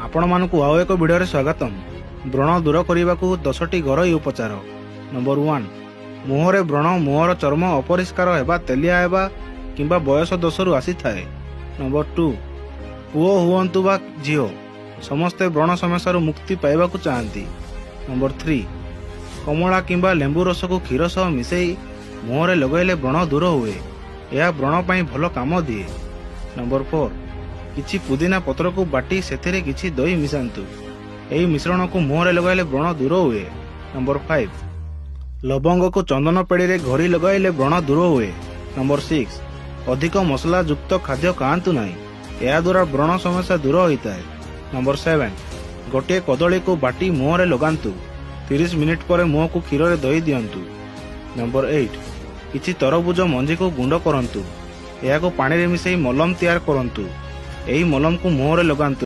ଆପଣମାନଙ୍କୁ ଆଉ ଏକ ଭିଡ଼ିଓରେ ସ୍ୱାଗତମ। ବ୍ରଣ ଦୂର କରିବାକୁ 10ଟି ଘରୋଇ ଉପଚାର। ନମ୍ବର 1, ମୁହଁରେ ବ୍ରଣ ମୁହଁର ଚର୍ମ ଅପରିଷ୍କାର ହେବା, ତେଲିଆ ହେବା କିମ୍ବା ବୟସ ଦୋଷରୁ ଆସିଥାଏ। ନମ୍ବର 2, ପୁଅ ହୁଅନ୍ତୁ ବା ଝିଅ, ସମସ୍ତେ ବ୍ରଣ ସମସ୍ୟାରୁ ମୁକ୍ତି ପାଇବାକୁ ଚାହାନ୍ତି। ନମ୍ବର 3, କମଳା କିମ୍ବା ଲେମ୍ବୁ ରସକୁ କ୍ଷୀର ସହ ମିଶାଇ ମୁହଁରେ ଲଗାଇଲେ ବ୍ରଣ ଦୂର ହୁଏ। ଏହା ବ୍ରଣ ପାଇଁ ଭଲ କାମ ଦିଏ। ନମ୍ବର 4, କିଛି ପୁଦିନା ପତ୍ରକୁ ବାଟି ସେଥିରେ କିଛି ଦହି ମିଶାନ୍ତୁ। ଏହି ମିଶ୍ରଣକୁ ମୁହଁରେ ଲଗାଇଲେ ବ୍ରଣ ଦୂର ହୁଏ। ନମ୍ବର 5, ଲବଙ୍ଗକୁ ଚନ୍ଦନ ପେଡ଼ିରେ ଘୋରି ଲଗାଇଲେ ବ୍ରଣ ଦୂର ହୁଏ। ନମ୍ବର 6, ଅଧିକ ମସଲା ଯୁକ୍ତ ଖାଦ୍ୟ ଖାଆନ୍ତୁ ନାହିଁ, ଏହାଦ୍ୱାରା ବ୍ରଣ ସମସ୍ୟା ଦୂର ହୋଇଥାଏ। ନମ୍ବର 7, ଗୋଟିଏ କଦଳୀକୁ ବାଟି ମୁହଁରେ ଲଗାନ୍ତୁ। 30 ମିନିଟ୍ ପରେ ମୁହଁକୁ କ୍ଷୀରରେ ଦହି ଦିଅନ୍ତୁ। ନମ୍ବର 8, କିଛି ତରଭୁଜ ମଞ୍ଜିକୁ ଗୁଣ୍ଡ କରନ୍ତୁ, ଏହାକୁ ପାଣିରେ ମିଶାଇ ମଲମ ତିଆରି କରନ୍ତୁ। ଏହି ମଲମକୁ ମୁହଁରେ ଲଗାନ୍ତୁ।